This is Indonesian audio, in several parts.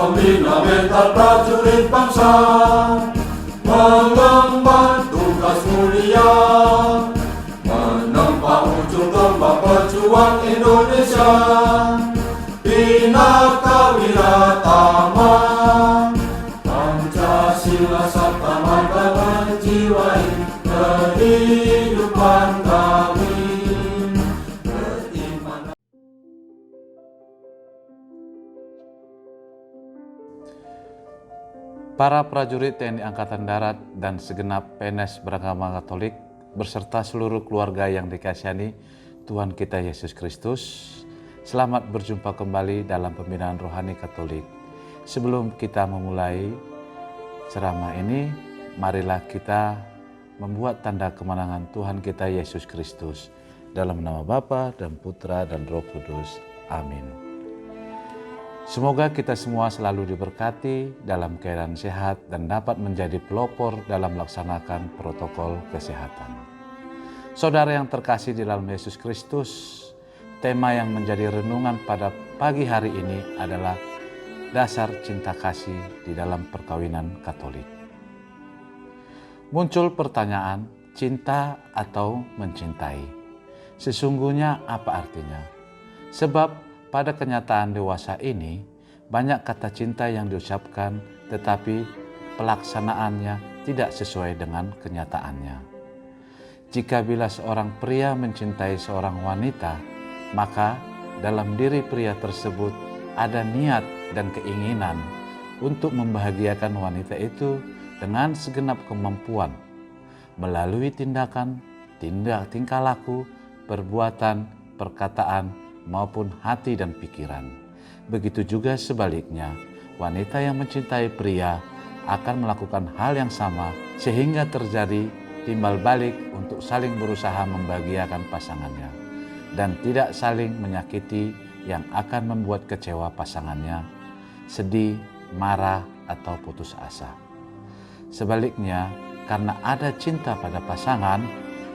Pembina mental prajurit bangsa, mengemban tugas mulia, menempa ujung tombak pejuang Indonesia. Binaka Wiratama, Pancasila Sabta Marga menjiwai kehidupan kami. Para prajurit TNI Angkatan Darat dan segenap PNS beragama Katolik beserta seluruh keluarga yang dikasihi Tuhan kita Yesus Kristus, selamat berjumpa kembali dalam pembinaan rohani Katolik. Sebelum kita memulai ceramah ini, marilah kita membuat tanda kemenangan Tuhan kita Yesus Kristus. Dalam nama Bapa dan Putra dan Roh Kudus. Amin. Semoga kita semua selalu diberkati dalam keadaan sehat dan dapat menjadi pelopor dalam melaksanakan protokol kesehatan. Saudara yang terkasih di dalam Yesus Kristus, tema yang menjadi renungan pada pagi hari ini adalah dasar cinta kasih di dalam perkawinan Katolik. Muncul pertanyaan, cinta atau mencintai? Sesungguhnya apa artinya? Sebab pada kenyataan dewasa ini, banyak kata cinta yang diucapkan tetapi pelaksanaannya tidak sesuai dengan kenyataannya. Jika bila seorang pria mencintai seorang wanita, maka dalam diri pria tersebut ada niat dan keinginan untuk membahagiakan wanita itu dengan segenap kemampuan, melalui tindakan, tingkah laku, perbuatan, perkataan, maupun hati dan pikiran. Begitu juga sebaliknya, wanita yang mencintai pria akan melakukan hal yang sama sehingga terjadi timbal balik untuk saling berusaha membahagiakan pasangannya dan tidak saling menyakiti yang akan membuat kecewa pasangannya, sedih, marah, atau putus asa. Sebaliknya, karena ada cinta pada pasangan,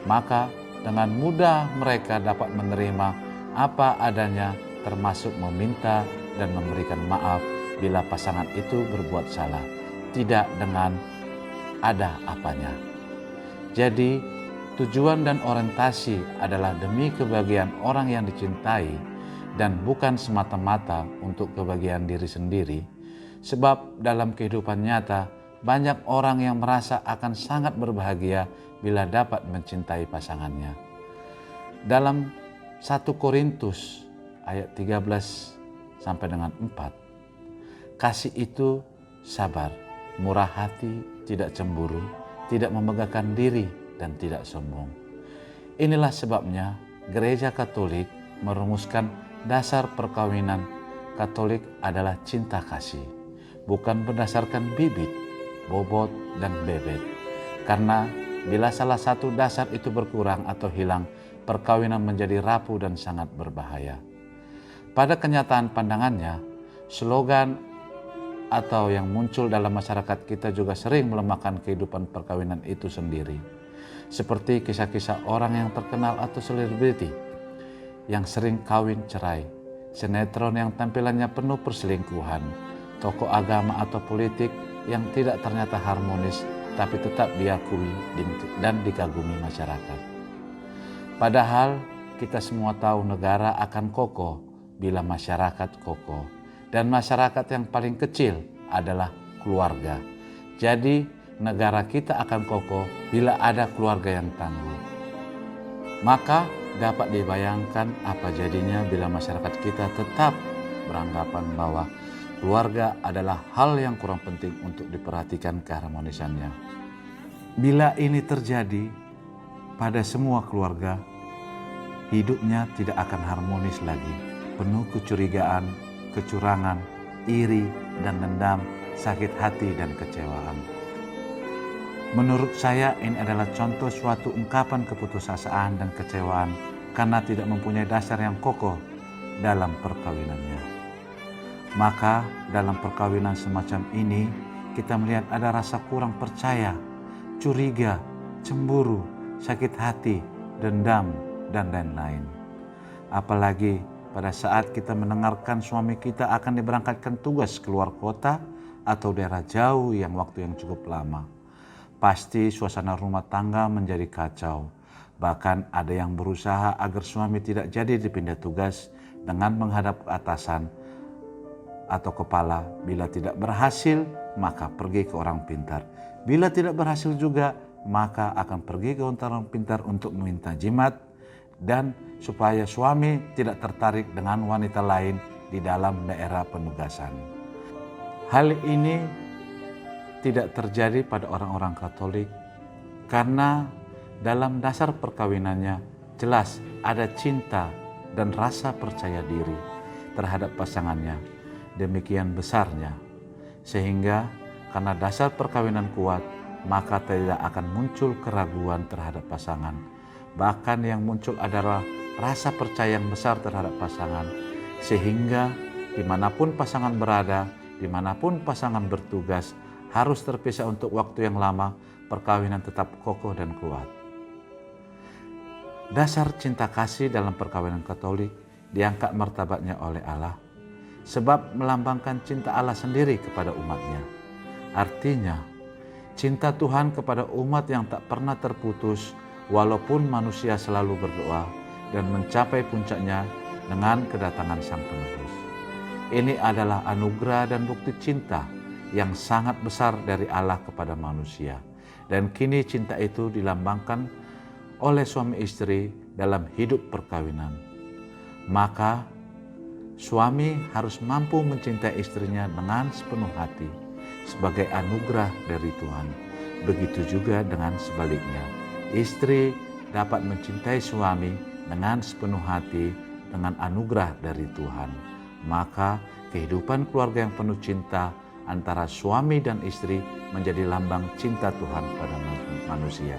maka dengan mudah mereka dapat menerima apa adanya, termasuk meminta dan memberikan maaf bila pasangan itu berbuat salah, tidak dengan ada apanya. Jadi, tujuan dan orientasi adalah demi kebahagiaan orang yang dicintai dan bukan semata-mata untuk kebahagiaan diri sendiri. Sebab dalam kehidupan nyata, banyak orang yang merasa akan sangat berbahagia bila dapat mencintai pasangannya. Dalam 1 Korintus ayat 13 sampai dengan 4. Kasih itu sabar, murah hati, tidak cemburu, tidak memegahkan diri, dan tidak sombong. Inilah sebabnya Gereja Katolik merumuskan dasar perkawinan Katolik adalah cinta kasih, bukan berdasarkan bibit, bobot, dan bebet. Karena bila salah satu dasar itu berkurang atau hilang, perkawinan menjadi rapuh dan sangat berbahaya. Pada kenyataan pandangannya, slogan atau yang muncul dalam masyarakat kita juga sering melemahkan kehidupan perkawinan itu sendiri. Seperti kisah-kisah orang yang terkenal atau selebriti yang sering kawin cerai, sinetron yang tampilannya penuh perselingkuhan, tokoh agama atau politik yang tidak ternyata harmonis tapi tetap diakui dan dikagumi masyarakat. Padahal kita semua tahu negara akan kokoh bila masyarakat kokoh. Dan masyarakat yang paling kecil adalah keluarga. Jadi negara kita akan kokoh bila ada keluarga yang tangguh. Maka dapat dibayangkan apa jadinya bila masyarakat kita tetap beranggapan bahwa keluarga adalah hal yang kurang penting untuk diperhatikan keharmonisannya. Bila ini terjadi pada semua keluarga, hidupnya tidak akan harmonis lagi, penuh kecurigaan, kecurangan, iri dan dendam, sakit hati dan kecewaan. Menurut saya ini adalah contoh suatu ungkapan keputusasaan dan kecewaan karena tidak mempunyai dasar yang kokoh dalam perkawinannya. Maka dalam perkawinan semacam ini kita melihat ada rasa kurang percaya, curiga, cemburu, sakit hati, dendam, dan lain-lain. Apalagi pada saat kita mendengarkan suami kita akan diberangkatkan tugas keluar kota atau daerah jauh yang waktu yang cukup lama. Pasti suasana rumah tangga menjadi kacau. Bahkan ada yang berusaha agar suami tidak jadi dipindah tugas dengan menghadap ke atasan atau kepala. Bila tidak berhasil, maka pergi ke orang pintar. Bila tidak berhasil juga, maka akan pergi ke orang pintar untuk meminta jimat dan supaya suami tidak tertarik dengan wanita lain di dalam daerah penugasan. Hal ini tidak terjadi pada orang-orang Katolik karena dalam dasar perkawinannya jelas ada cinta dan rasa percaya diri terhadap pasangannya. Demikian besarnya, sehingga karena dasar perkawinan kuat, maka tidak akan muncul keraguan terhadap pasangan. Bahkan yang muncul adalah rasa percaya yang besar terhadap pasangan, sehingga dimanapun pasangan berada, dimanapun pasangan bertugas, harus terpisah untuk waktu yang lama, perkawinan tetap kokoh dan kuat. Dasar cinta kasih dalam perkawinan Katolik diangkat martabatnya oleh Allah, sebab melambangkan cinta Allah sendiri kepada umatnya. Artinya, cinta Tuhan kepada umat yang tak pernah terputus walaupun manusia selalu berdoa dan mencapai puncaknya dengan kedatangan Sang Penebus. Ini adalah anugerah dan bukti cinta yang sangat besar dari Allah kepada manusia. Dan kini cinta itu dilambangkan oleh suami istri dalam hidup perkawinan. Maka suami harus mampu mencintai istrinya dengan sepenuh hati sebagai anugerah dari Tuhan. Begitu juga dengan sebaliknya. Istri dapat mencintai suami dengan sepenuh hati dengan anugerah dari Tuhan. Maka kehidupan keluarga yang penuh cinta antara suami dan istri menjadi lambang cinta Tuhan pada manusia.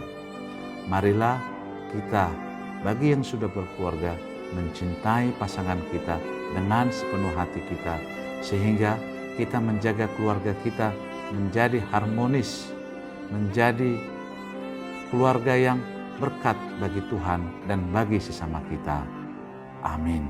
Marilah kita bagi yang sudah berkeluarga mencintai pasangan kita dengan sepenuh hati kita, sehingga kita menjaga keluarga kita menjadi harmonis, menjadi keluarga yang berkat bagi Tuhan dan bagi sesama kita. Amin.